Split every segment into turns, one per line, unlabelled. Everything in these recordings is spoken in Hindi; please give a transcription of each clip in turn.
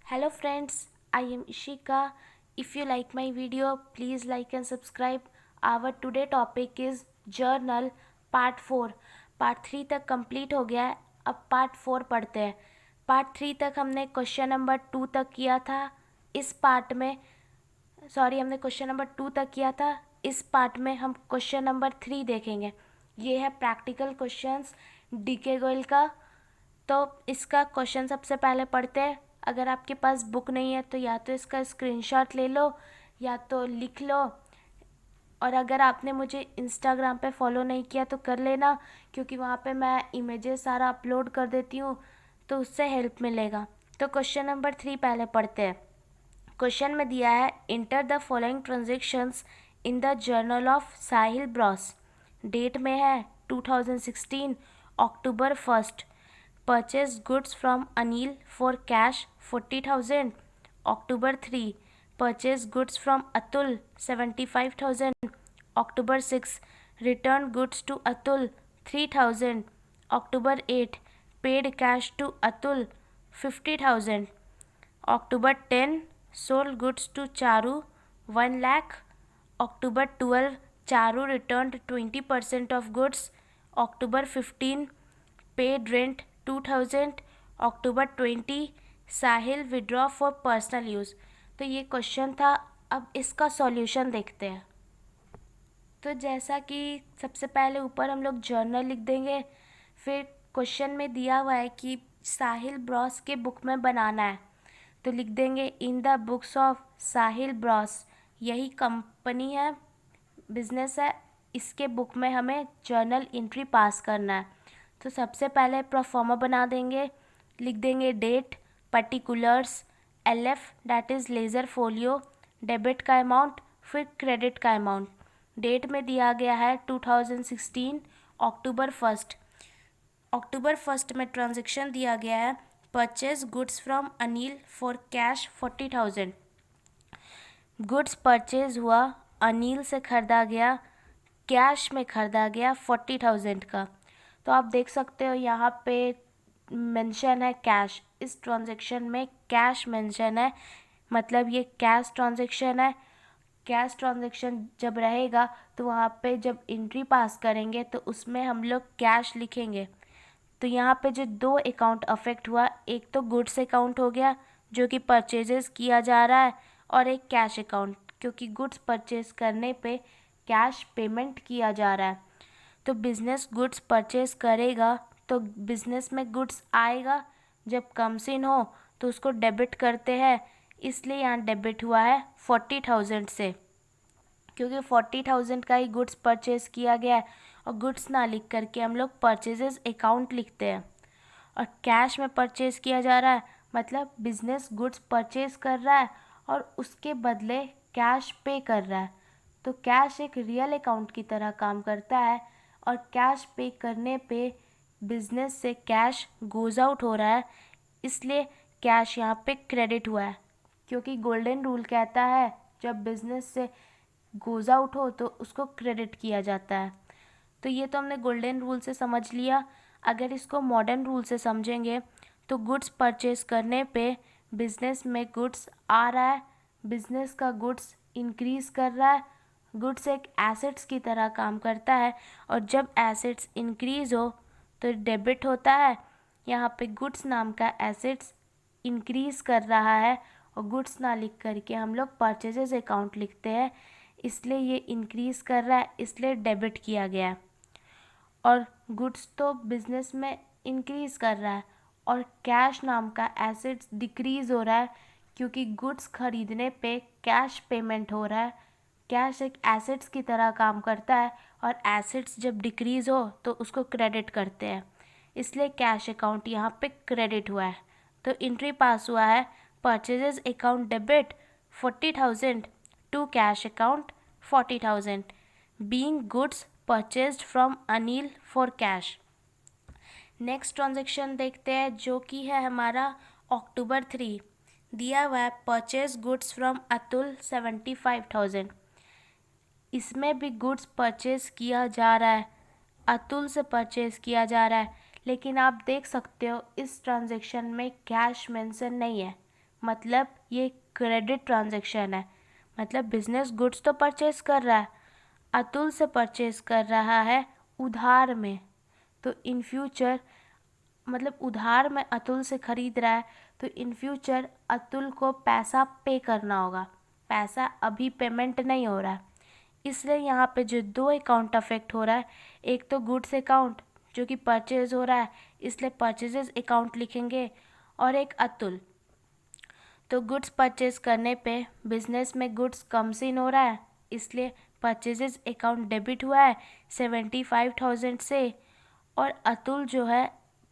Hello friends, I am Ishika. If you like my video, please like and subscribe. Our today topic is journal part 4. Part 3 तक कंप्लीट हो गया है. अब पार्ट 4 पढ़ते हैं. पार्ट 3 तक हमने क्वेश्चन नंबर 2 तक किया था. इस पार्ट में हमने क्वेश्चन नंबर 2 तक किया था. इस पार्ट में हम क्वेश्चन नंबर 3 देखेंगे. ये है प्रैक्टिकल क्वेश्चंस डीके गोयल का. तो इसका क्वेश्चन सबसे पहले पढ़ते हैं. अगर आपके पास बुक नहीं है तो या तो इसका स्क्रीनशॉट ले लो या तो लिख लो. और अगर आपने मुझे इंस्टाग्राम पे फॉलो नहीं किया तो कर लेना, क्योंकि वहाँ पे मैं इमेजेस सारा अपलोड कर देती हूँ, तो उससे हेल्प मिलेगा. तो क्वेश्चन नंबर 3 पहले पढ़ते हैं. क्वेश्चन में दिया है enter the following transactions in the journal of Sahil Bros. Date में है 2016 October 1. Purchase goods from Anil for cash 40,000. October 3. Purchase goods from Atul 75,000. October 6. Return goods to Atul 3,000. October 8. Paid cash to Atul 50,000. October 10. Sold goods to Charu 1 lakh. October 12. Charu returned 20% of goods. October 15. Paid rent 2000. October 20 Sahil withdraw for personal use. तो ये क्वेश्चन था. अब इसका सॉल्यूशन देखते हैं. तो जैसा कि सबसे पहले ऊपर हम लोग जर्नल लिख देंगे. फिर क्वेश्चन में दिया हुआ है कि साहिल ब्रॉस के बुक में बनाना है, तो लिख देंगे in the books of Sahil Bros. यही कंपनी है, बिजनेस है, इसके बुक में हमें जर्नल एंट्री पास करना है. तो सबसे पहले प्रोफॉर्मा बना देंगे. लिख देंगे date, particulars, LF that is ledger folio, debit का अमाउंट, फिर क्रेडिट का अमाउंट. डेट में दिया गया है 2016 अक्टूबर 1. अक्टूबर 1 में ट्रांजेक्शन दिया गया है purchase goods from Anil for cash 40,000. Goods purchase हुआ, अनिल से ख़रीदा गया, कैश में ख़रीदा गया 40,000 का. तो आप देख सकते हो यहाँ पे मेंशन है कैश. इस ट्रांजेक्शन में कैश मेंशन है, मतलब ये कैश ट्रांजेक्शन है. कैश ट्रांजेक्शन जब रहेगा तो वहाँ पे जब एंट्री पास करेंगे तो उसमें हम लोग कैश लिखेंगे. तो यहाँ पे जो दो अकाउंट अफेक्ट हुआ, एक तो गुड्स अकाउंट हो गया जो कि परचेजेस किया जा रहा है, और एक कैश अकाउंट क्योंकि गुड्स परचेज करने पे कैश पेमेंट किया जा रहा है. तो बिज़नेस गुड्स परचेज करेगा तो बिज़नेस में गुड्स आएगा. जब कम सिन हो तो उसको डेबिट करते हैं, इसलिए यहाँ डेबिट हुआ है 40,000 से, क्योंकि 40,000 का ही गुड्स परचेज किया गया है. और गुड्स ना लिख करके हम लोग परचेजेस अकाउंट लिखते हैं. और कैश में परचेज किया जा रहा है, मतलब बिज़नेस गुड्स परचेज कर रहा है और उसके बदले कैश पे कर रहा है. तो कैश एक रियल अकाउंट की तरह काम करता है, और कैश पे करने पे बिज़नेस से कैश गोज़ आउट हो रहा है, इसलिए कैश यहाँ पे क्रेडिट हुआ है. क्योंकि गोल्डन रूल कहता है जब बिज़नेस से गोज़ आउट हो तो उसको क्रेडिट किया जाता है. तो ये तो हमने गोल्डन रूल से समझ लिया. अगर इसको मॉडर्न रूल से समझेंगे तो गुड्स परचेज करने पे बिज़नेस में गुड्स आ रहा है, बिज़नेस का गुड्स इंक्रीज़ कर रहा है. गुड्स एक एसेट्स की तरह काम करता है, और जब एसेट्स इंक्रीज़ हो तो डेबिट होता है. यहाँ पे गुड्स नाम का एसेट्स इंक्रीज़ कर रहा है, और गुड्स ना लिख करके हम लोग परचेजेस अकाउंट लिखते हैं, इसलिए ये इंक्रीज़ कर रहा है, इसलिए डेबिट किया गया है. और गुड्स तो बिज़नेस में इंक्रीज़ कर रहा है, और कैश नाम का एसेट्स डिक्रीज़ हो रहा है, क्योंकि गुड्स खरीदने पे कैश पेमेंट हो रहा है. कैश एक एसेट्स की तरह काम करता है, और एसेट्स जब डिक्रीज़ हो तो उसको क्रेडिट करते हैं, इसलिए कैश अकाउंट यहाँ पे क्रेडिट हुआ है. तो एंट्री पास हुआ है purchases account debit 40,000 to cash account 40,000 being goods purchased from Anil for cash. Next transaction देखते हैं जो कि है हमारा अक्टूबर 3. दिया हुआ है परचेज गुड्स फ्रॉम अतुल 75,000. इसमें भी गुड्स परचेज किया जा रहा है, अतुल से परचेज किया जा रहा है, लेकिन आप देख सकते हो इस ट्रांजेक्शन में कैश मेंशन नहीं है, मतलब ये क्रेडिट ट्रांजैक्शन है, मतलब बिजनेस गुड्स तो परचेज कर रहा है, अतुल से परचेज कर रहा है उधार में। तो इन फ्यूचर मतलब उधार में अतुल से खरीद रहा है, तो इन फ्यूचर अतुल को पैसा पे करना होगा, पैसा अभी पेमेंट नहीं हो रहा है। इसलिए यहाँ पे जो दो अकाउंट अफेक्ट हो रहा है, एक तो गुड्स अकाउंट जो कि परचेज हो रहा है, इसलिए परचेजेस अकाउंट लिखेंगे, और एक अतुल। तो गुड्स परचेज करने पे बिजनेस में गुड्स कम सीन हो रहा है, इसलिए परचेजेस अकाउंट डेबिट हुआ है 75,000 से। और अतुल जो है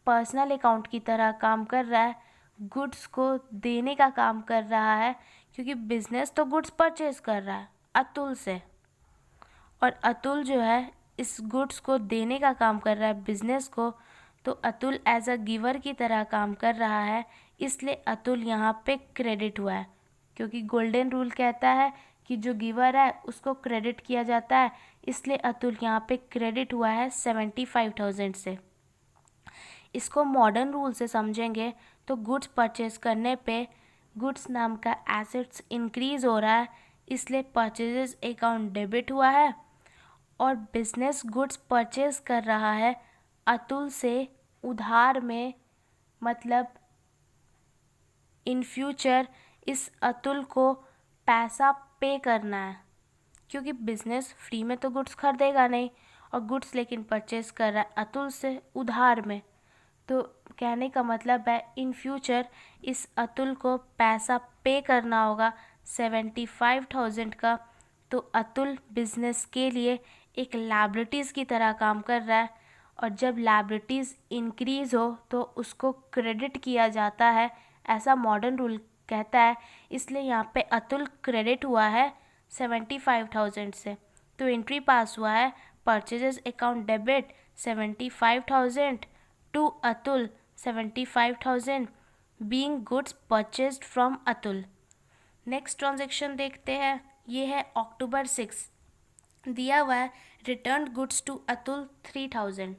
पर्सनल अकाउंट की तरह काम कर रहा है, गुड्स को देने का काम कर रहा है, क्योंकि बिजनेस तो गुड्स परचेज कर रहा है अतुल से, और अतुल जो है इस गुड्स को देने का काम कर रहा है बिजनेस को। तो अतुल एज अ गिवर की तरह काम कर रहा है, इसलिए अतुल यहाँ पे क्रेडिट हुआ है, क्योंकि गोल्डन रूल कहता है कि जो गिवर है उसको क्रेडिट किया जाता है, इसलिए अतुल यहाँ पे क्रेडिट हुआ है 75,000 से। इसको मॉडर्न रूल से समझेंगे तो गुड्स परचेज करने पे गुड्स नाम का एसेट्स इंक्रीज हो रहा है, इसलिए परचेजेस अकाउंट डेबिट हुआ है। और बिजनेस गुड्स परचेज कर रहा है अतुल से उधार में, मतलब इन फ्यूचर इस अतुल को पैसा पे करना है, क्योंकि बिजनेस फ्री में तो गुड्स खरीदेगा नहीं, और गुड्स लेकिन परचेज कर रहा है अतुल से उधार में। तो कहने का मतलब है इन फ्यूचर इस अतुल को पैसा पे करना होगा 75,000 का। तो अतुल बिजनेस के लिए एक लायबिलिटीज़ की तरह काम कर रहा है, और जब लायबिलिटीज़ इंक्रीज़ हो तो उसको क्रेडिट किया जाता है, ऐसा मॉडर्न रूल कहता है। इसलिए यहाँ पे अतुल क्रेडिट हुआ है 75,000 से। तो एंट्री पास हुआ है purchases account debit 75,000 to Atul 75,000 being goods purchased from Atul. Next transaction देखते हैं, ये है अक्टूबर 6, दिया हुआ है रिटर्न गुड्स टू अतुल 3,000।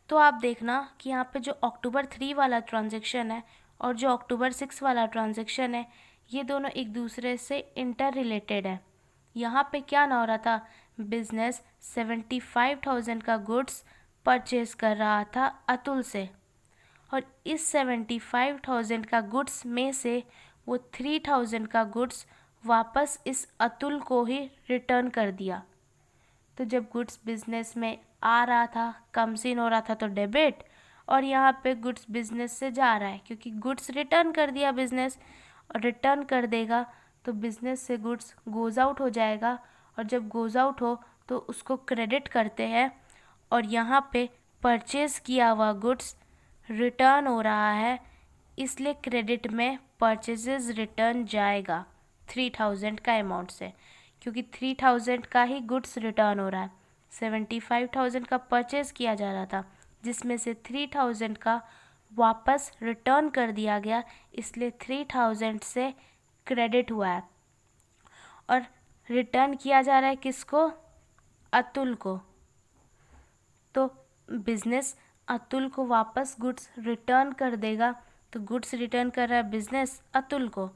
तो आप देखना कि यहाँ पे जो अक्टूबर 3 वाला ट्रांजेक्शन है और जो अक्टूबर 6 वाला ट्रांजेक्शन है, ये दोनों एक दूसरे से इंटर रिलेटेड है। यहाँ पे क्या ना हो रहा था, बिजनेस 75,000 का गुड्स परचेज कर रहा था अतुल से, और इस 75,000 का गुड्स में से वो 3,000 का गुड्स वापस इस अतुल को ही रिटर्न कर दिया। तो जब गुड्स बिजनेस में आ रहा था, कम सीन हो रहा था, तो डेबिट, और यहाँ पे गुड्स बिजनेस से जा रहा है क्योंकि गुड्स रिटर्न कर दिया बिजनेस, और रिटर्न कर देगा तो बिजनेस से गुड्स गोज़ आउट हो जाएगा, और जब गोज़ आउट हो तो उसको क्रेडिट करते हैं, और यहाँ पे परचेज़ किया हुआ गुड्स रिटर्न हो रहा है, इसलिए क्रेडिट में परचेजेस रिटर्न जाएगा 3,000 का अमाउंट से, क्योंकि 3,000 का ही गुड्स रिटर्न हो रहा है। 75,000 का परचेज किया जा रहा था, जिसमें से 3,000 का वापस रिटर्न कर दिया गया, इसलिए 3,000 से क्रेडिट हुआ है। और रिटर्न किया जा रहा है किसको? अतुल को। तो बिजनेस अतुल को वापस गुड्स रिटर्न कर देगा, तो गुड्स रिटर्न कर रहा है बिजनेस अतुल को,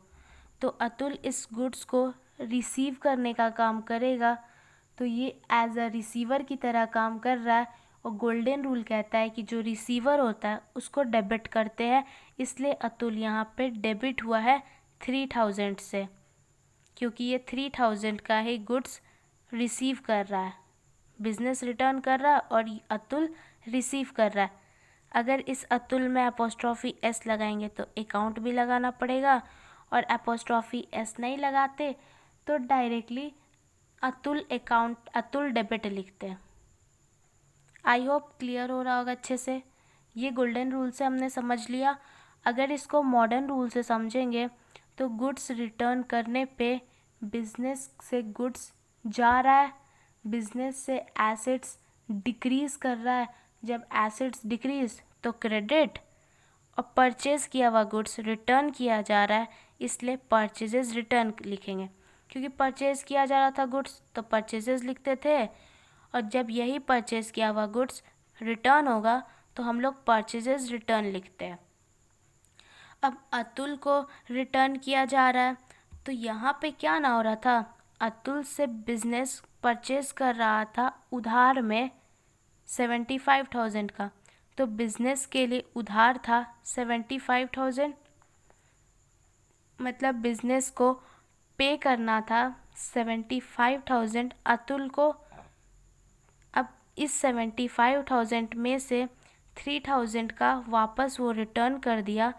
तो अतुल इस गुड्स को रिसीव करने का काम करेगा। तो ये एज अ रिसीवर की तरह काम कर रहा है, और गोल्डन रूल कहता है कि जो रिसीवर होता है उसको डेबिट करते हैं, इसलिए अतुल यहाँ पे डेबिट हुआ है 3,000 से, क्योंकि ये 3,000 का ही गुड्स रिसीव कर रहा है। बिजनेस रिटर्न कर रहा है और अतुल रिसीव कर रहा है। अगर इस अतुल में अपोस्ट्रॉफी एस लगाएंगे तो अकाउंट भी लगाना पड़ेगा, और अपोस्ट्रॉफी एस नहीं लगाते तो directly Atul account Atul debit लिखते हैं। आई होप क्लियर हो रहा होगा अच्छे से। ये गोल्डन रूल से हमने समझ लिया। अगर इसको मॉडर्न रूल से समझेंगे तो गुड्स रिटर्न करने पे बिजनेस से गुड्स जा रहा है, बिजनेस से एसेट्स डिक्रीज़ कर रहा है, जब एसेट्स डिक्रीज़ तो क्रेडिट, और परचेज़ किया हुआ गुड्स रिटर्न किया जा रहा है, इसलिए परचेजेस रिटर्न लिखेंगे, क्योंकि परचेज़ किया जा रहा था गुड्स तो परचेजेस लिखते थे, और जब यही परचेज़ किया हुआ गुड्स रिटर्न होगा तो हम लोग परचेजेस रिटर्न लिखते हैं। अब अतुल को रिटर्न किया जा रहा है। तो यहाँ पे क्या ना हो रहा था, अतुल से बिजनेस परचेज कर रहा था उधार में 75,000 का। तो बिजनेस के लिए उधार था 75,000, मतलब बिजनेस को पे करना था 75,000 अतुल को। अब इस 75,000 में से 3,000 का वापस वो रिटर्न कर दिया,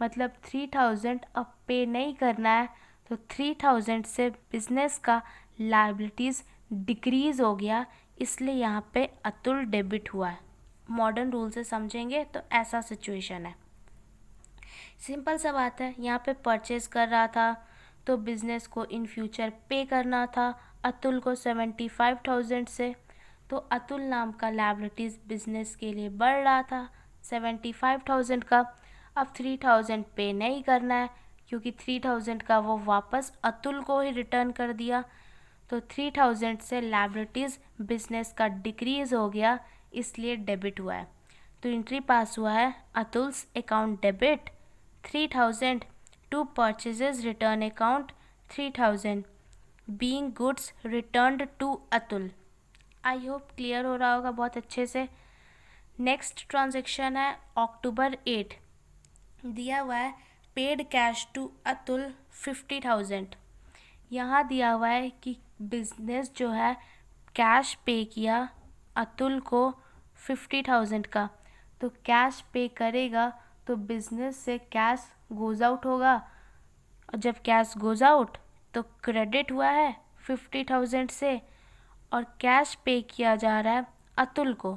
मतलब 3,000 अब पे नहीं करना है। तो 3,000 से बिजनेस का लायबिलिटीज़ डिक्रीज़ हो गया, इसलिए यहाँ पे अतुल डेबिट हुआ है। मॉडर्न रूल से समझेंगे तो ऐसा सिचुएशन है। सिंपल सा बात है, यहाँ पे परचेज कर रहा था तो बिज़नेस को इन फ्यूचर पे करना था अतुल को 75,000 से। तो अतुल नाम का लायबिलिटीज़ बिजनेस के लिए बढ़ रहा था 75,000 का। अब 3,000 पे नहीं करना है, क्योंकि 3,000 का वो वापस अतुल को ही रिटर्न कर दिया। तो 3,000 से लायबिलिटीज़ बिजनेस का डिक्रीज़ हो गया, इसलिए डेबिट हुआ है। तो एंट्री पास हुआ है, Atul's account debit 3,000 to purchases return account 3,000 being goods returned to Atul. I hope clear हो रहा होगा बहुत अच्छे से। नेक्स्ट ट्रांजेक्शन है अक्टूबर 8, दिया हुआ है पेड कैश टू अतुल 50,000। यहाँ दिया हुआ है कि बिजनेस जो है कैश पे किया अतुल को 50,000 का। तो कैश पे करेगा तो बिजनेस से कैश गोज़ आउट होगा, और जब कैश गोज़ आउट तो क्रेडिट हुआ है 50,000 से, और कैश पे किया जा रहा है अतुल को।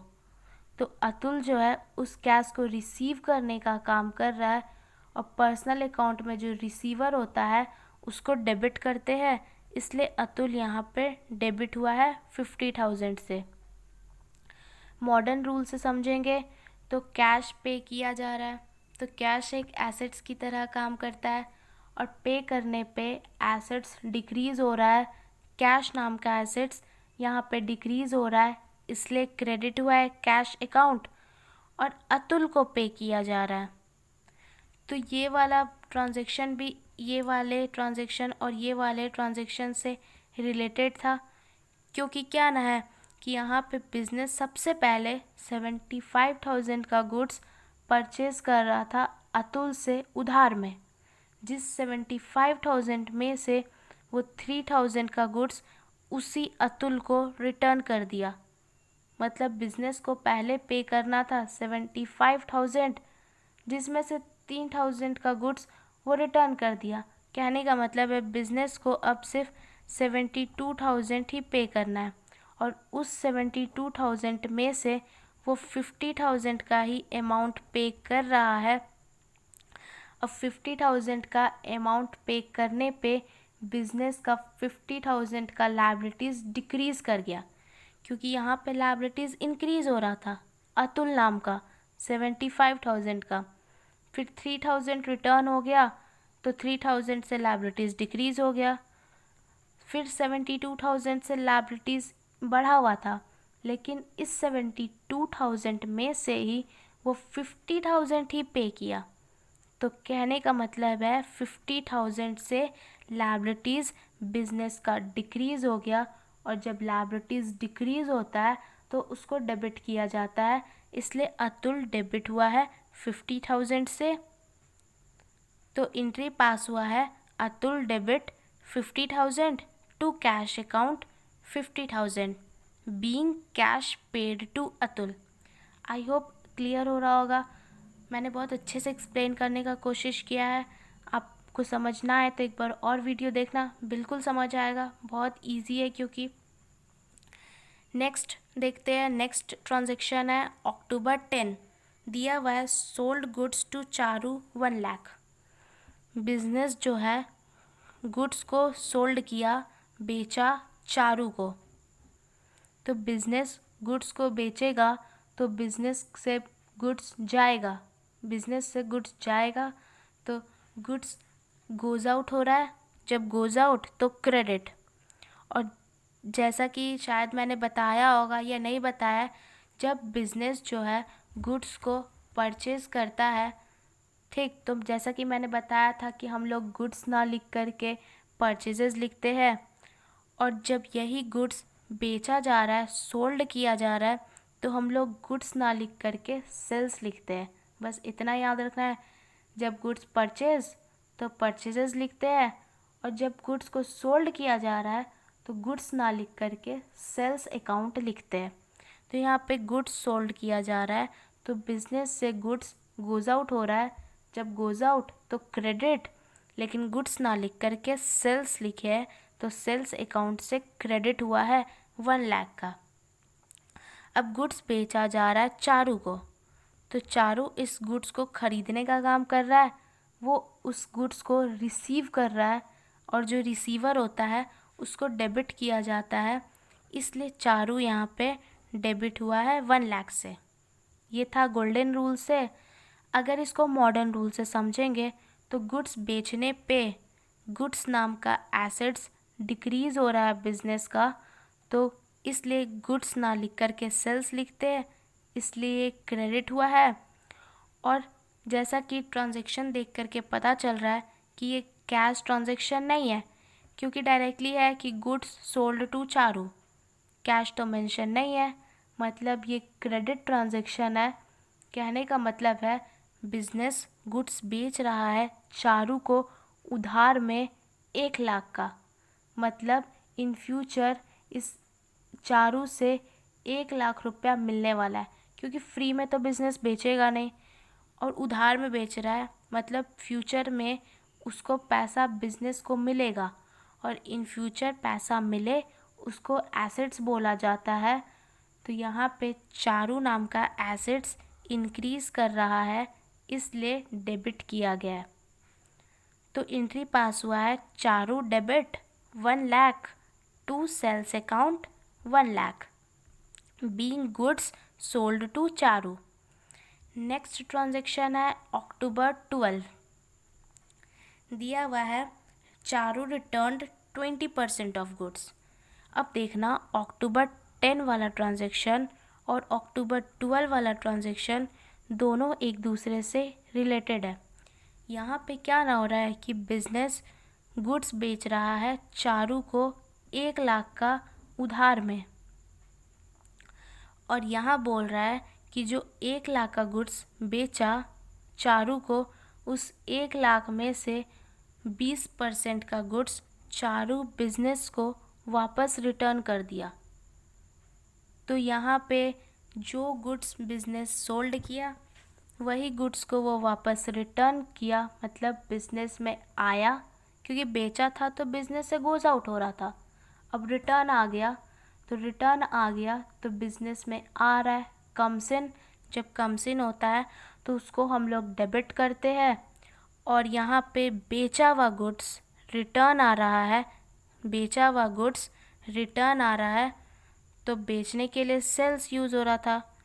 तो अतुल जो है उस कैश को रिसीव करने का काम कर रहा है, और पर्सनल अकाउंट में जो रिसीवर होता है उसको डेबिट करते हैं, इसलिए अतुल यहाँ पे डेबिट हुआ है 50,000 से। मॉडर्न रूल से समझेंगे तो कैश पे किया जा रहा है, तो कैश एक एसेट्स की तरह काम करता है, और पे करने पे एसेट्स डिक्रीज़ हो रहा है। कैश नाम का एसेट्स यहाँ पे डिक्रीज़ हो रहा है, इसलिए क्रेडिट हुआ है कैश अकाउंट, और अतुल को पे किया जा रहा है। तो ये वाला ट्रांजैक्शन भी ये वाले ट्रांजैक्शन और ये वाले ट्रांजैक्शन से रिलेटेड था, क्योंकि क्या ना है कि यहाँ पे बिजनेस सबसे पहले 75,000 का गुड्स परचेज कर रहा था अतुल से उधार में, जिस 75,000 में से वो 3,000 का गुड्स उसी अतुल को रिटर्न कर दिया। मतलब बिजनेस को पहले पे करना था 75,000, जिसमें से 3,000 का गुड्स वो रिटर्न कर दिया। कहने का मतलब है बिजनेस को अब सिर्फ 72,000 ही पे करना है, और उस 72,000 में से वो 50,000 का ही अमाउंट पे कर रहा है। अब 50,000 का अमाउंट पे करने पे बिजनेस का 50,000 का लायबिलिटीज़ डिक्रीज़ कर गया, क्योंकि यहाँ पे लायबिलिटीज़ इंक्रीज़ हो रहा था अतुल नाम का 75,000 का। फिर 3,000 रिटर्न हो गया, तो 3,000 से लायबिलिटीज़ डिक्रीज़ हो गया। फिर 72,000 से लायबिलिटीज़ बढ़ा हुआ था, लेकिन इस 72,000 में से ही वो 50,000 ही पे किया। तो कहने का मतलब है 50,000 से लायबिलिटीज़ बिजनेस का डिक्रीज़ हो गया, और जब लायबिलिटीज़ डिक्रीज़ होता है तो उसको डेबिट किया जाता है, इसलिए अतुल डेबिट हुआ है 50,000 से। तो एंट्री पास हुआ है Atul debit 50,000 to cash account 50,000 being cash paid to Atul. I hope clear हो रहा होगा। मैंने बहुत अच्छे से एक्सप्लेन करने का कोशिश किया है। आपको समझना है तो एक बार और वीडियो देखना, बिल्कुल समझ आएगा। बहुत इजी है क्योंकि। नेक्स्ट देखते हैं, नेक्स्ट ट्रांजैक्शन है अक्टूबर 10, दिया हुआ है sold goods to Charu 1 lakh. Business जो है गुड्स को सोल्ड किया, बेचा चारू को। तो बिजनेस गुड्स को बेचेगा तो बिजनेस से गुड्स जाएगा, बिजनेस से गुड्स जाएगा तो गुड्स गोज़ आउट हो रहा है। जब गोज़ आउट तो क्रेडिट। और जैसा कि शायद मैंने बताया होगा या नहीं बताया, जब बिज़नेस जो है गुड्स को परचेज़ करता है ठीक, तो जैसा कि मैंने बताया था कि हम लोग गुड्स ना लिख करके परचेजेस लिखते हैं, और जब यही गुड्स बेचा जा रहा है, सोल्ड किया जा रहा है, तो हम लोग गुड्स ना लिख करके सेल्स लिखते हैं। बस इतना याद रखना है। जब गुड्स परचेज तो परचेजेस लिखते हैं, और जब गुड्स को सोल्ड किया जा रहा है तो गुड्स ना लिख करके सेल्स अकाउंट लिखते हैं। तो यहाँ पे गुड्स सोल्ड किया जा रहा है तो बिजनेस से गुड्स गोज़ आउट हो रहा है। जब गोज़ आउट तो क्रेडिट, लेकिन गुड्स ना लिख करके सेल्स लिखे है तो सेल्स अकाउंट से क्रेडिट हुआ है 1 लाख का। अब गुड्स बेचा जा रहा है चारू को, तो चारू इस गुड्स को खरीदने का काम कर रहा है, वो उस गुड्स को रिसीव कर रहा है, और जो रिसीवर होता है उसको डेबिट किया जाता है, इसलिए चारू यहाँ पे डेबिट हुआ है 1 लाख से। ये था गोल्डन रूल से। अगर इसको मॉडर्न रूल से समझेंगे तो गुड्स बेचने पे गुड्स नाम का एसेट्स डिक्रीज हो रहा है बिजनेस का, तो इसलिए गुड्स ना लिख करके सेल्स लिखते हैं, इसलिए क्रेडिट हुआ है। और जैसा कि ट्रांजैक्शन देख करके पता चल रहा है कि ये कैश ट्रांजैक्शन नहीं है, क्योंकि डायरेक्टली है कि goods sold to Charu, cash तो मेंशन नहीं है, मतलब ये क्रेडिट ट्रांजैक्शन है। कहने का मतलब है बिजनेस गुड्स बेच रहा है चारू को उधार में 1 लाख का, मतलब इन फ्यूचर इस चारू से 1 लाख रुपया मिलने वाला है, क्योंकि फ्री में तो बिज़नेस बेचेगा नहीं, और उधार में बेच रहा है, मतलब फ्यूचर में उसको पैसा बिजनेस को मिलेगा, और इन फ्यूचर पैसा मिले उसको एसेट्स बोला जाता है। तो यहाँ पे चारू नाम का एसेट्स इंक्रीज कर रहा है, इसलिए डेबिट किया गया है। तो एंट्री पास हुआ है Charu debit 1 lakh to sales account 1 lakh being goods sold to Charu. Next transaction है अक्टूबर 12, दिया हुआ है चारू रिटर्न्ड 20% ऑफ गुड्स। अब देखना अक्टूबर 10 वाला ट्रांजैक्शन और अक्टूबर 12 वाला ट्रांजैक्शन दोनों एक दूसरे से रिलेटेड है। यहाँ पे क्या ना हो रहा है कि बिजनेस गुड्स बेच रहा है चारू को 1 लाख का उधार में, और यहाँ बोल रहा है कि जो 1 लाख का गुड्स बेचा चारू को, उस 1 लाख में से 20% का गुड्स चारू बिजनेस को वापस रिटर्न कर दिया। तो यहाँ पे जो गुड्स बिजनेस सोल्ड किया वही गुड्स को वो वापस रिटर्न किया, मतलब बिजनेस में आया, क्योंकि बेचा था तो बिजनेस से गोज आउट हो रहा था। अब रिटर्न आ गया, तो रिटर्न आ गया तो बिजनेस में आ रहा है, कम्स इन। जब कम्स इन होता है तो उसको हम लोग डेबिट करते हैं, और यहाँ पे बेचा हुआ गुड्स रिटर्न आ रहा है, बेचा हुआ गुड्स रिटर्न आ रहा है, तो बेचने के लिए सेल्स यूज़ हो रहा था।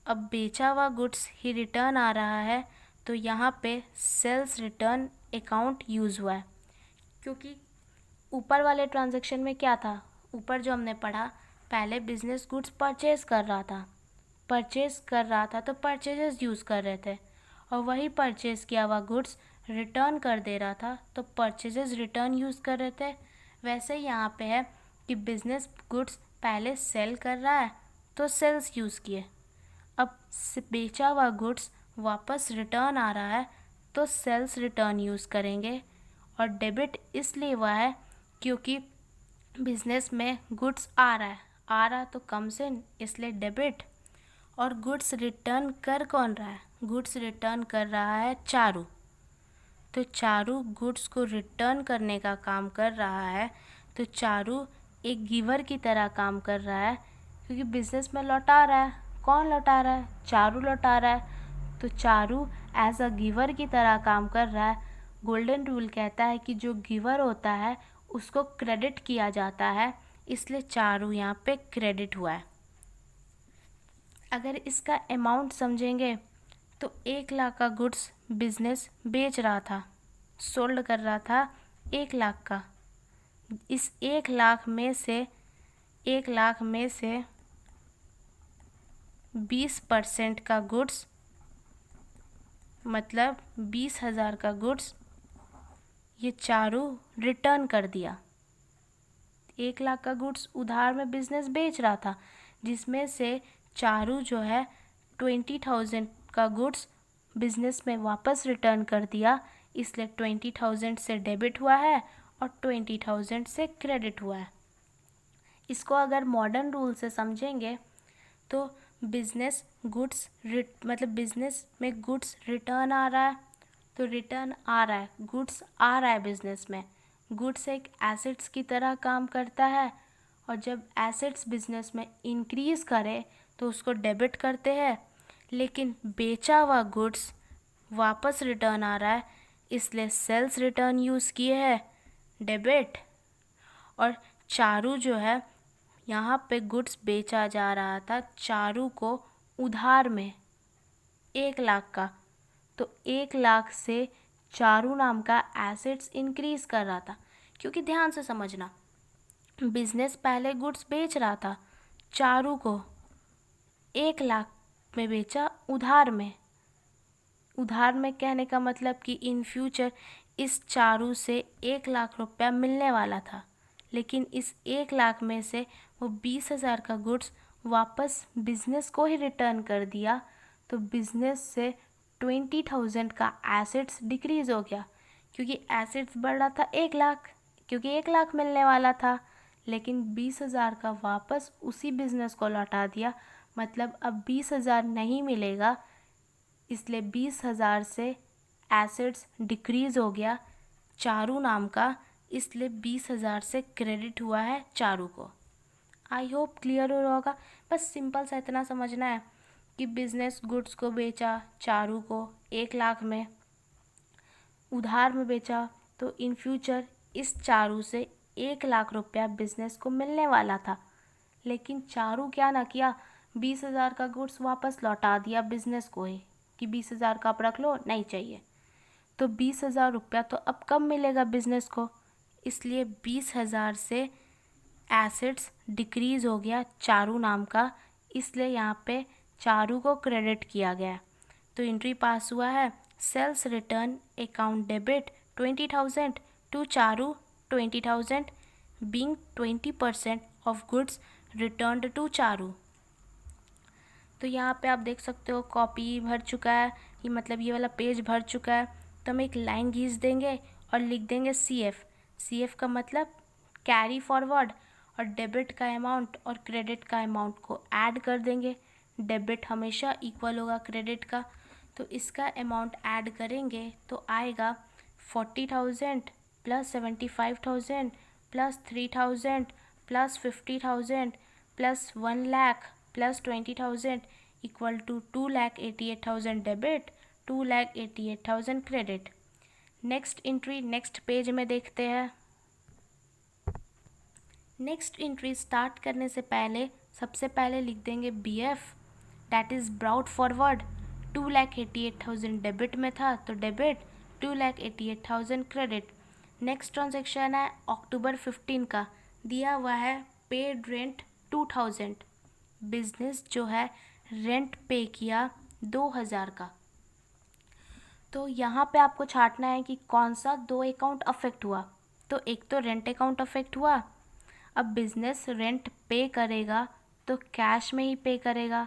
अब बेचा हुआ गुड्स ही रिटर्न आ रहा है, तो यहाँ पे सेल्स रिटर्न अकाउंट यूज़ हुआ है। क्योंकि ऊपर वाले ट्रांजैक्शन में क्या था, ऊपर जो हमने पढ़ा, पहले बिजनेस गुड्स परचेज कर रहा था तो परचेजेस यूज़ कर रहे थे, और वही परचेज किया हुआ गुड्स रिटर्न कर दे रहा था तो परचेजेस रिटर्न यूज़ कर रहे थे। वैसे ही यहाँ पे है कि बिजनेस गुड्स पहले सेल कर रहा है तो सेल्स यूज़ किए, अब बेचा हुआ गुड्स वापस रिटर्न आ रहा है तो सेल्स रिटर्न यूज़ करेंगे। और डेबिट इसलिए हुआ है क्योंकि बिजनेस में गुड्स आ रहा है तो कम्स इन, इसलिए डेबिट। और गुड्स रिटर्न कर कौन रहा है, गुड्स रिटर्न कर रहा है चारू, तो चारू गुड्स को रिटर्न करने का काम कर रहा है, तो चारू एक गिवर की तरह काम कर रहा है, क्योंकि बिजनेस में लौटा रहा है। कौन लौटा रहा है, चारू लौटा रहा है, तो चारू एज अ गिवर की तरह काम कर रहा है। गोल्डन रूल कहता है कि जो गिवर होता है उसको क्रेडिट किया जाता है, इसलिए चारू यहाँ पे क्रेडिट हुआ है। अगर इसका अमाउंट समझेंगे तो 1 लाख का गुड्स बिजनेस बेच रहा था, सोल्ड कर रहा था 1 लाख का। इस 1 लाख में से 20% का गुड्स मतलब 20,000 का गुड्स ये चारू रिटर्न कर दिया। 1 लाख का गुड्स उधार में बिजनेस बेच रहा था, जिसमें से चारू जो है 20,000 का गुड्स बिजनेस में वापस रिटर्न कर दिया, इसलिए 20,000 से डेबिट हुआ है और 20,000 से क्रेडिट हुआ है। इसको अगर मॉडर्न रूल से समझेंगे तो बिजनेस गुड्स मतलब बिजनेस में गुड्स रिटर्न आ रहा है, तो रिटर्न आ रहा है, गुड्स आ रहा है बिजनेस में। गुड्स एक एसेट्स की तरह काम करता है, और जब एसेट्स बिजनेस में इंक्रीज करे तो उसको डेबिट करते हैं, लेकिन बेचा हुआ गुड्स वापस रिटर्न आ रहा है, इसलिए सेल्स रिटर्न यूज़ किए हैं, डेबिट। और चारू जो है यहाँ पे गुड्स बेचा जा रहा था चारू को उधार में 1 लाख का, तो 1 लाख से चारू नाम का एसेट्स इंक्रीज कर रहा था। क्योंकि ध्यान से समझना, बिजनेस पहले गुड्स बेच रहा था, चारू को 1 लाख में बेचा उधार में। उधार में कहने का मतलब कि इन फ्यूचर इस चारू से 1 लाख रुपया मिलने वाला था, लेकिन इस 1 लाख में से वो 20,000 का गुड्स वापस बिजनेस को ही रिटर्न कर दिया, तो बिजनेस से 20,000 का एसेट्स डिक्रीज हो गया। क्योंकि एसेट्स बढ़ रहा था 1 लाख, क्योंकि 1 लाख मिलने वाला था, लेकिन 20,000 का वापस उसी बिजनेस को लौटा दिया, मतलब अब 20,000 नहीं मिलेगा, इसलिए 20,000 से एसेट्स डिक्रीज हो गया चारू नाम का, इसलिए 20,000 से क्रेडिट हुआ है चारू को। आई होप क्लियर हो रहा होगा। बस सिंपल सा इतना समझना है कि बिजनेस गुड्स को बेचा चारू को 1 लाख में, उधार में बेचा, तो इन फ्यूचर इस चारू से 1 लाख रुपया बिजनेस को मिलने वाला था, लेकिन चारू क्या ना किया, 20,000 का गुड्स वापस लौटा दिया बिजनेस को ही कि 20,000 का आप रख लो, नहीं चाहिए। तो 20,000 रुपया तो अब कम मिलेगा बिजनेस को, इसलिए 20,000 से एसेट्स डिक्रीज हो गया चारू नाम का, इसलिए यहाँ पे चारू को क्रेडिट किया गया। तो एंट्री पास हुआ है, sales return account debit 20,000 to Charu 20,000 being 20% of goods returned to Charu. तो यहाँ पे आप देख सकते हो कॉपी भर चुका है, ये मतलब ये वाला पेज भर चुका है, तो हम एक लाइन खींच देंगे और लिख देंगे CF। CF का मतलब कैरी फॉरवर्ड, और डेबिट का अमाउंट और क्रेडिट का अमाउंट को ऐड कर देंगे। डेबिट हमेशा इक्वल होगा क्रेडिट का, तो इसका अमाउंट ऐड करेंगे तो आएगा 40,000 plus 75,000 plus 3,000 plus 50,000 plus 1 lakh plus 20,000 equal to 2,88,000 debit, 2,88,000 credit. Next entry next page में देखते हैं। नेक्स्ट एंट्री स्टार्ट करने से पहले सबसे पहले लिख देंगे BF, that is brought forward. 2,88,000 debit में था तो डेबिट, 2,88,000 क्रेडिट। नेक्स्ट ट्रांजेक्शन है अक्टूबर 15 का, दिया हुआ है पेड रेंट 2,000। बिजनेस जो है रेंट पे किया 2,000 का। तो यहाँ पे आपको छांटना है कि कौन सा 2 अकाउंट अफेक्ट हुआ। तो एक तो रेंट अकाउंट अफेक्ट हुआ, अब बिजनेस रेंट पे करेगा तो कैश में ही पे करेगा,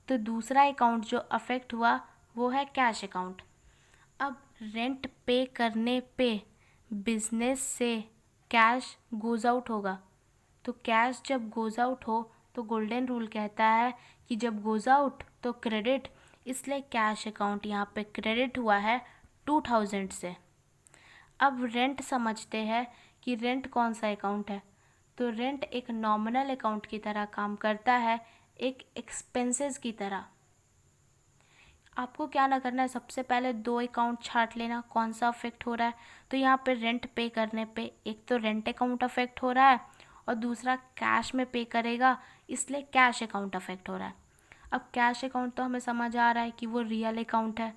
तो दूसरा अकाउंट जो अफेक्ट हुआ वो है कैश अकाउंट। अब रेंट पे करने पे बिजनेस से कैश गोज़ आउट होगा, तो कैश जब गोज़ आउट हो तो गोल्डन रूल कहता है कि जब गोज़ आउट तो क्रेडिट, इसलिए कैश अकाउंट यहाँ पे क्रेडिट हुआ है 2,000 से। अब रेंट समझते हैं कि रेंट कौन सा अकाउंट है। तो रेंट एक नॉमिनल अकाउंट की तरह काम करता है, एक एक्सपेंसेस की तरह। आपको क्या ना करना है, सबसे पहले 2 अकाउंट छांट लेना कौन सा अफेक्ट हो रहा है। तो यहाँ पे रेंट पे करने पे एक तो रेंट अकाउंट अफेक्ट हो रहा है और दूसरा कैश में पे करेगा, इसलिए कैश अकाउंट अफेक्ट हो रहा है। अब कैश अकाउंट तो हमें समझ आ रहा है कि वो रियल अकाउंट है।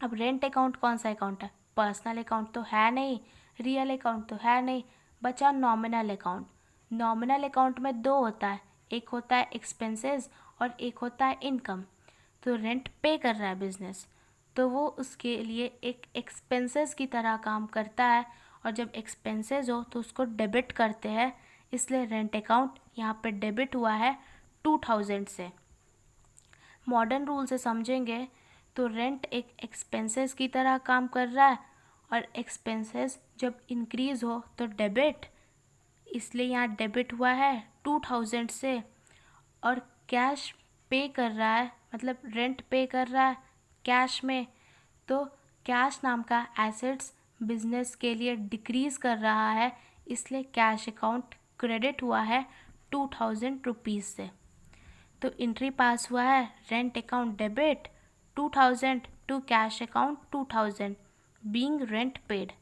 अब रेंट अकाउंट कौन सा अकाउंट है, पर्सनल अकाउंट तो है नहीं, रियल अकाउंट तो है नहीं, बचा नॉमिनल अकाउंट। नॉमिनल अकाउंट में 2 होता है, एक होता है एक्सपेंसेस और एक होता है इनकम। तो रेंट पे कर रहा है बिजनेस, तो वो उसके लिए एक एक्सपेंसेस की तरह काम करता है, और जब एक्सपेंसेस हो तो उसको डेबिट करते हैं, इसलिए रेंट अकाउंट यहाँ पे डेबिट हुआ है 2000 से। मॉडर्न रूल से समझेंगे तो रेंट एक एक्सपेंसेस की तरह काम कर रहा है, और एक्सपेंसेस जब इंक्रीज़ हो तो डेबिट, इसलिए यहाँ डेबिट हुआ है 2000 से। और कैश पे कर रहा है, मतलब रेंट पे कर रहा है कैश में, तो कैश नाम का एसेट्स बिजनेस के लिए डिक्रीज़ कर रहा है, इसलिए कैश अकाउंट क्रेडिट हुआ है 2000 रुपीज़ से। तो एंट्री पास हुआ है rent account debit 2000 to cash account 2000 being rent paid.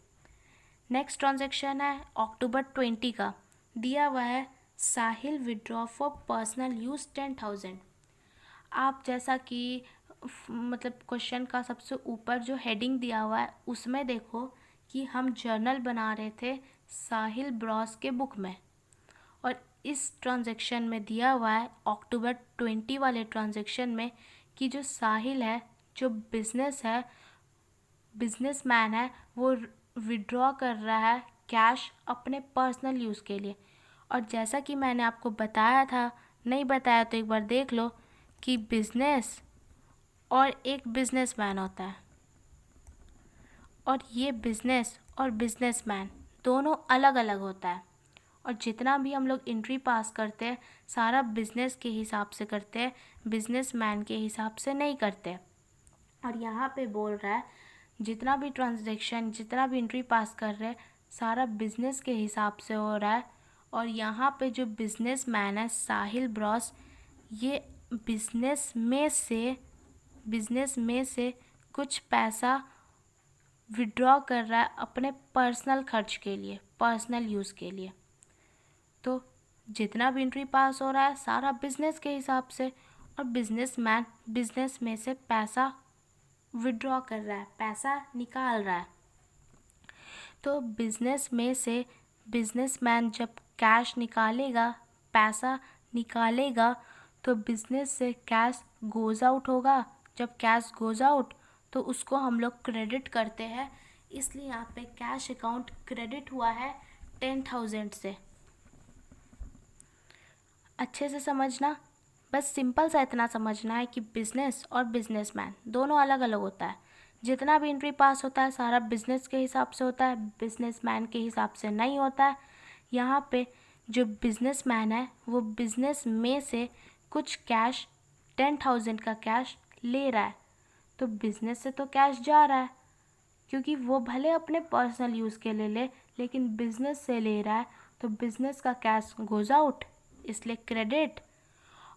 Next transaction है अक्टूबर 20 का, दिया हुआ है Sahil withdraw for personal use 10,000। आप जैसा कि मतलब क्वेश्चन का सबसे ऊपर जो हेडिंग दिया हुआ है उसमें देखो कि हम जर्नल बना रहे थे साहिल ब्रॉस के बुक में, और इस ट्रांजैक्शन में दिया हुआ है अक्टूबर 20 वाले ट्रांजैक्शन में कि जो साहिल है, जो बिजनेसमैन है, वो विड्रॉ कर रहा है कैश अपने पर्सनल यूज़ के लिए। और जैसा कि मैंने आपको बताया था, नहीं बताया तो एक बार देख लो, कि बिजनेस और एक बिजनेसमैन होता है, और ये बिजनेस और बिजनेसमैन दोनों अलग अलग होता है। और जितना भी हम लोग एंट्री पास करते हैं सारा बिजनेस के हिसाब से करते हैं, बिजनेसमैन के हिसाब से नहीं करते। और यहाँ पे बोल रहा है जितना भी ट्रांजैक्शन, जितना भी एंट्री पास कर रहे हैं सारा बिजनेस के हिसाब से हो रहा है। और यहाँ पे जो बिजनेसमैन है साहिल ब्रॉस, ये बिजनेस में से कुछ पैसा विड्रॉ कर रहा है अपने पर्सनल खर्च के लिए, पर्सनल यूज़ के लिए। तो जितना भी एंट्री पास हो रहा है सारा बिजनेस के हिसाब से, और बिजनेसमैन बिजनेस में से पैसा विड्रॉ कर रहा है, पैसा निकाल रहा है। तो बिजनेस में से बिजनेसमैन जब कैश निकालेगा, पैसा निकालेगा, तो बिजनेस से कैश गोज़ आउट होगा। जब कैश गोज़ आउट तो उसको हम लोग क्रेडिट करते हैं, इसलिए यहाँ पे कैश अकाउंट क्रेडिट हुआ है 10,000 से। अच्छे से समझना, बस सिंपल सा इतना समझना है कि बिजनेस और बिजनेसमैन दोनों अलग अलग होता है। जितना भी एंट्री पास होता है सारा बिजनेस के हिसाब से होता है, बिजनेसमैन के हिसाब से नहीं होता है। यहाँ पे जो बिजनेसमैन है वो बिजनेस में से कुछ कैश 10,000 का कैश ले रहा है, तो बिजनेस से तो कैश जा रहा है, क्योंकि वो भले अपने पर्सनल यूज़ के लिए ले, लेकिन बिजनेस से ले रहा है, तो बिजनेस का कैश गोज़ आउट, इसलिए क्रेडिट।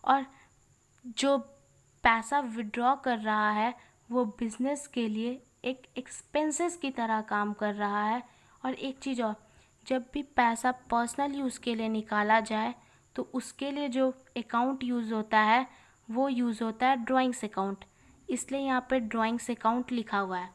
और जो पैसा विड्रॉ कर रहा है वो बिजनेस के लिए एक एक्सपेंसेस की तरह काम कर रहा है। और एक चीज़ और, जब भी पैसा पर्सनल यूज़ के लिए निकाला जाए तो उसके लिए जो अकाउंट यूज़ होता है वो यूज़ होता है ड्राइंग्स अकाउंट, इसलिए यहाँ पे ड्राइंग्स अकाउंट लिखा हुआ है।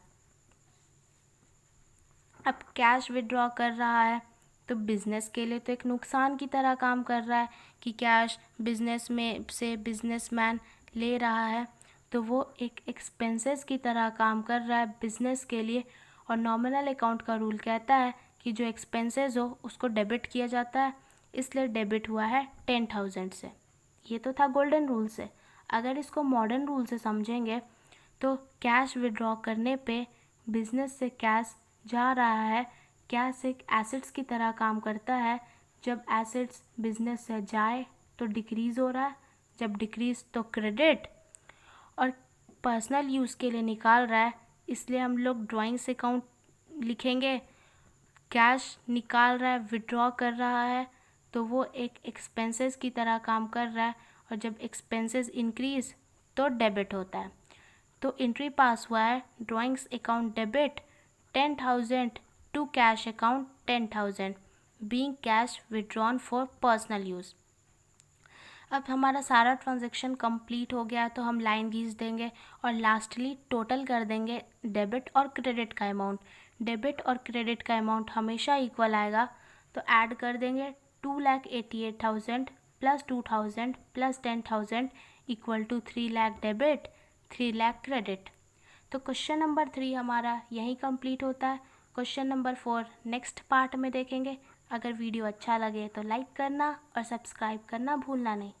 अब कैश विड्रॉ कर रहा है तो बिज़नेस के लिए तो एक नुकसान की तरह काम कर रहा है कि कैश बिज़नेस में से बिजनेसमैन ले रहा है, तो वो एक एक्सपेंसेस की तरह काम कर रहा है बिज़नेस के लिए। और नॉमिनल अकाउंट का रूल कहता है कि जो एक्सपेंसेस हो उसको डेबिट किया जाता है, इसलिए डेबिट हुआ है 10,000 से। ये तो था गोल्डन रूल से। अगर इसको मॉडर्न रूल से समझेंगे तो कैश विड्रॉ करने पे बिज़नेस से कैश जा रहा है, कैश एक एसेट्स की तरह काम करता है। जब एसेट्स बिजनेस से जाए तो डिक्रीज़ हो रहा है, जब डिक्रीज़ तो क्रेडिट। और पर्सनल यूज़ के लिए निकाल रहा है, इसलिए हम लोग ड्राइंग्स अकाउंट लिखेंगे। कैश निकाल रहा है, विड्रॉ कर रहा है, तो वो एक एक्सपेंसेस की तरह काम कर रहा है, और जब एक्सपेंसेस इंक्रीज़ तो डेबिट होता है। तो एंट्री पास हुआ है drawings account debit 10,000 to cash account 10,000 being cash withdrawn for personal use. अब हमारा सारा ट्रांजैक्शन कंप्लीट हो गया तो हम लाइन खींच देंगे और लास्टली टोटल कर देंगे डेबिट और क्रेडिट का अमाउंट। डेबिट और क्रेडिट का अमाउंट हमेशा इक्वल आएगा, तो ऐड कर देंगे 2,88,000 plus 2,000 plus 10,000 equal to 3 lakh debit 3 lakh credit. तो क्वेश्चन नंबर 3 हमारा यहीं कंप्लीट होता है। क्वेश्चन नंबर 4 नेक्स्ट पार्ट में देखेंगे। अगर वीडियो अच्छा लगे तो लाइक करना और सब्सक्राइब करना भूलना नहीं।